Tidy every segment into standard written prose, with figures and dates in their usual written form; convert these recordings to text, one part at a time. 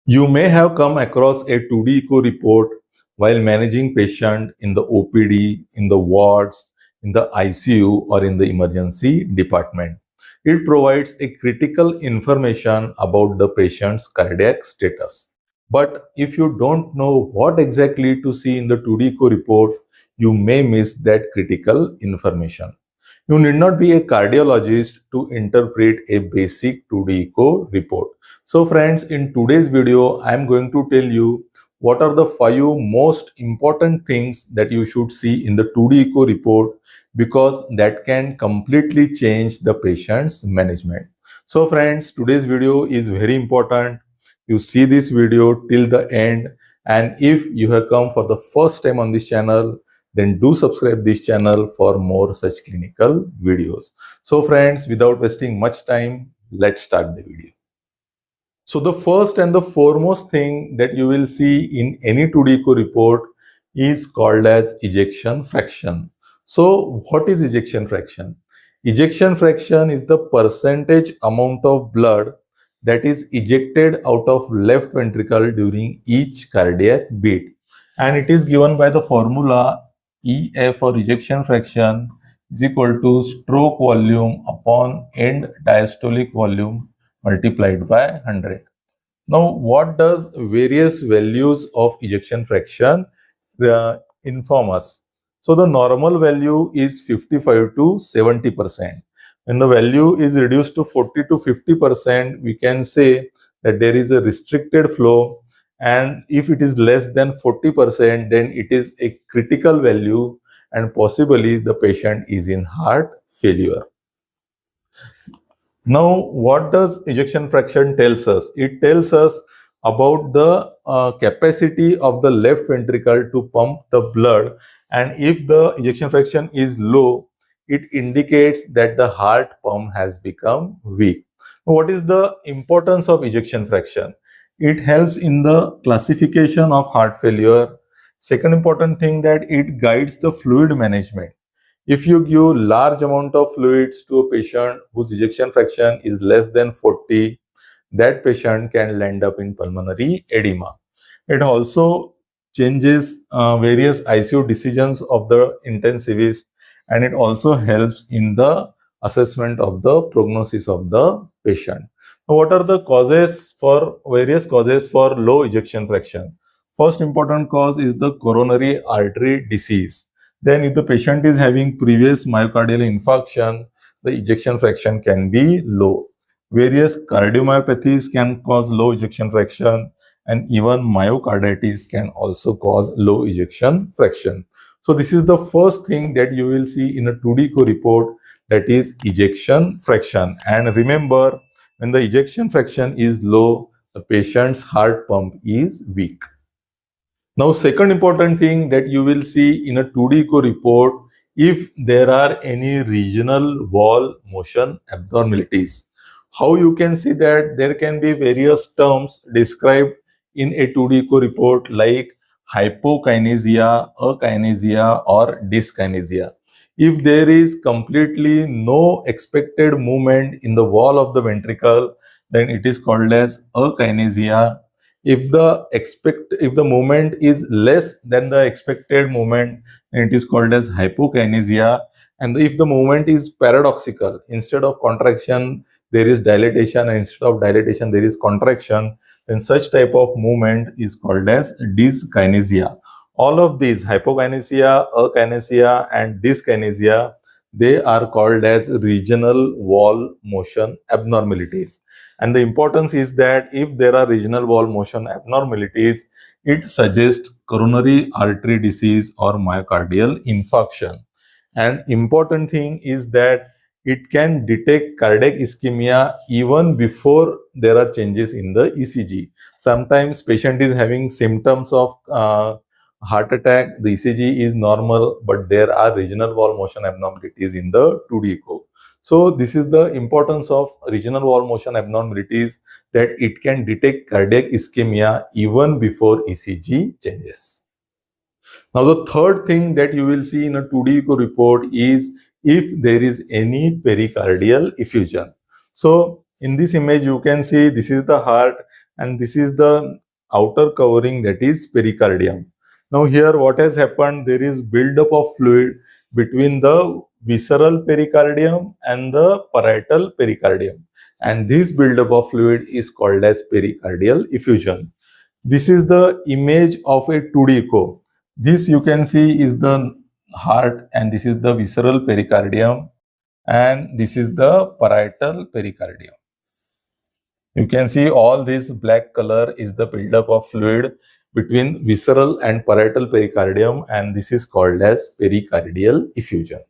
You may have come across a 2D echo report while managing patient in the OPD, in the wards, in the ICU or in the emergency department. It provides a critical information about the patient's cardiac status. But if you don't know what exactly to see in the 2D echo report, you may miss that critical information. You need not be a cardiologist to interpret a basic 2D echo report. So friends, in today's video, I am going to tell you what are the 5 most important things that you should see in the 2D echo report, because that can completely change the patient's management. So friends, today's video is very important. You see this video till the end, and if you have come for the first time on this channel, then do subscribe this channel for more such clinical videos. So friends, without wasting much time, let's start the video. So the first and the foremost thing that you will see in any 2D echo report is called as ejection fraction. So what is ejection fraction? Ejection fraction is the percentage amount of blood that is ejected out of left ventricle during each cardiac beat, and it is given by the formula EF, or ejection fraction, is equal to stroke volume upon end diastolic volume multiplied by 100. Now, what does various values of ejection fraction inform us? So, the normal value is 55 to 70%. When the value is reduced to 40 to 50%, we can say that there is a restricted flow, and if it is less than 40%, then it is a critical value and possibly the patient is in heart failure. Now, what does ejection fraction tells us? It tells us about the capacity of the left ventricle to pump the blood, and if the ejection fraction is low, it indicates that the heart pump has become weak. What is the importance of ejection fraction? It helps in the classification of heart failure. Second important thing, that it guides the fluid management. If you give large amount of fluids to a patient whose ejection fraction is less than 40, that patient can land up in pulmonary edema. It also changes various ICU decisions of the intensivist, and it also helps in the assessment of the prognosis of the patient. Now, what are the various causes for low ejection fraction? First important cause is the coronary artery disease. Then if the patient is having previous myocardial infarction, the ejection fraction can be low. Various cardiomyopathies can cause low ejection fraction, and even myocarditis can also cause low ejection fraction. So this is the first thing that you will see in a 2D echo report, that is ejection fraction. And remember, when the ejection fraction is low, the patient's heart pump is weak. Now, second important thing that you will see in a 2D echo report, if there are any regional wall motion abnormalities. How you can see that? There can be various terms described in a 2D echo report like hypokinesia, akinesia, or dyskinesia. If there is completely no expected movement in the wall of the ventricle, then it is called as akinesia. If the movement is less than the expected movement, then it is called as hypokinesia. And if the movement is paradoxical, instead of contraction there is dilatation, and instead of dilatation there is contraction, then such type of movement is called as dyskinesia. All of these, hypokinesia, akinesia, and dyskinesia, they are called as regional wall motion abnormalities. And the importance is that if there are regional wall motion abnormalities, it suggests coronary artery disease or myocardial infarction. And important thing is that it can detect cardiac ischemia even before there are changes in the ECG. Sometimes patient is having symptoms of heart attack, the ECG is normal, but there are regional wall motion abnormalities in the 2D echo. So this is the importance of regional wall motion abnormalities, that it can detect cardiac ischemia even before ECG changes. Now the third thing that you will see in a 2D echo report is if there is any pericardial effusion. So in this image you can see this is the heart, and this is the outer covering, that is pericardium. Now here what has happened, there is buildup of fluid between the visceral pericardium and the parietal pericardium, and this buildup of fluid is called as pericardial effusion. This is the image of a 2D echo. This you can see is the heart, and this is the visceral pericardium, and this is the parietal pericardium. You can see all this black color is the buildup of fluid between visceral and parietal pericardium, and this is called as pericardial effusion.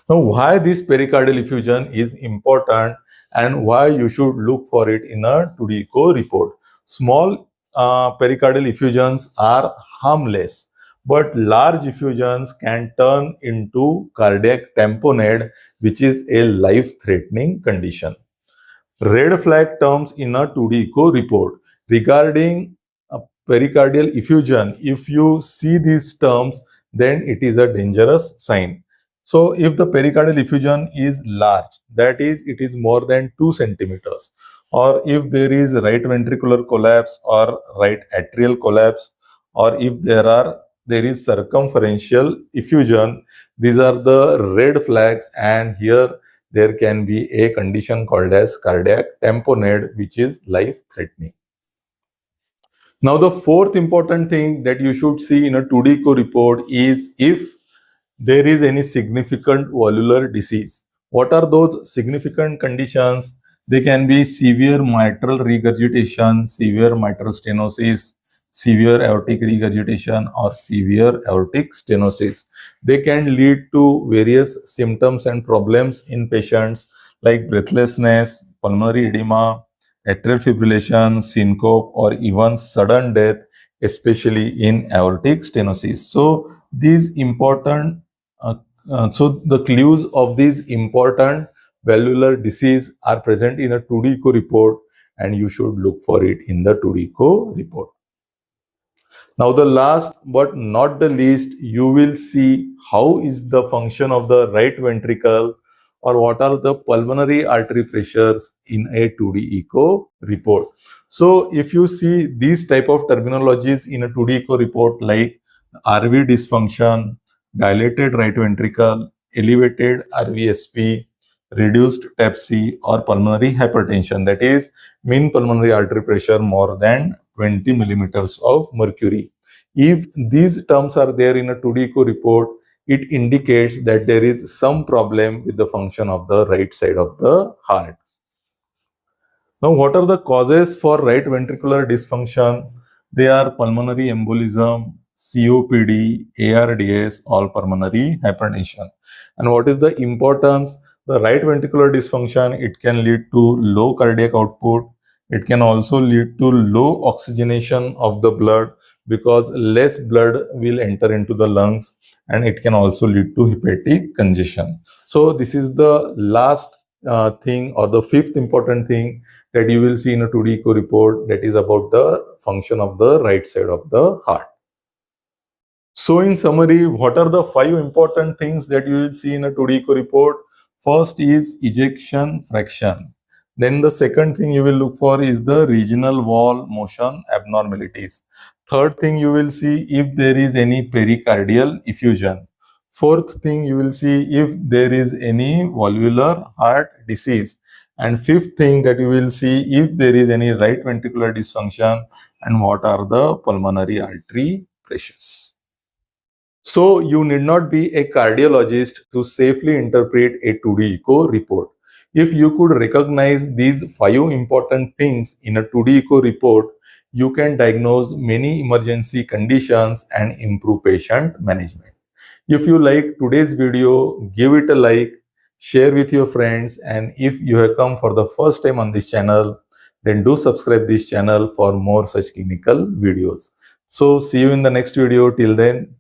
Now, why this pericardial effusion is important and why you should look for it in a 2D echo report. Small pericardial effusions are harmless, but large effusions can turn into cardiac tamponade, which is a life-threatening condition. Red flag terms in a 2D echo report regarding a pericardial effusion. If you see these terms, then it is a dangerous sign. So if the pericardial effusion is large, that is, it is more than 2 centimeters, or if there is right ventricular collapse or right atrial collapse, or if there is circumferential effusion, these are the red flags, and here there can be a condition called as cardiac tamponade, which is life-threatening. Now, the fourth important thing that you should see in a 2D echo report is if there is any significant valvular disease. What are those significant conditions? They can be severe mitral regurgitation, severe mitral stenosis, severe aortic regurgitation, or severe aortic stenosis. They can lead to various symptoms and problems in patients like breathlessness, pulmonary edema, atrial fibrillation, syncope, or even sudden death, especially in aortic stenosis. So these important so the clues of these important valvular disease are present in a 2D echo report, and you should look for it in the 2D echo report. Now, the last but not the least, you will see how is the function of the right ventricle, or what are the pulmonary artery pressures in a 2D echo report. So if you see these type of terminologies in a 2D echo report like RV dysfunction, dilated right ventricle, elevated RVSP, reduced TAPC, or pulmonary hypertension, that is mean pulmonary artery pressure more than 20 millimeters of mercury. If these terms are there in a 2D echo report, it indicates that there is some problem with the function of the right side of the heart. Now, what are the causes for right ventricular dysfunction? They are pulmonary embolism, COPD, ARDS, or pulmonary hypertension. And what is the importance? The right ventricular dysfunction, it can lead to low cardiac output. It can also lead to low oxygenation of the blood because less blood will enter into the lungs, and it can also lead to hepatic congestion. So this is the last thing, or the fifth important thing that you will see in a 2D echo report, that is about the function of the right side of the heart. So in summary, what are the 5 important things that you will see in a 2D echo report? First is ejection fraction. Then the second thing you will look for is the regional wall motion abnormalities. Third thing you will see if there is any pericardial effusion. Fourth thing you will see if there is any valvular heart disease. And fifth thing that you will see if there is any right ventricular dysfunction and what are the pulmonary artery pressures. So you need not be a cardiologist to safely interpret a 2D echo report. If you could recognize these 5 important things in a 2D echo report, you can diagnose many emergency conditions and improve patient management. If you like today's video, give it a like, share with your friends, and if you have come for the first time on this channel, then do subscribe this channel for more such clinical videos. So see you in the next video. Till then,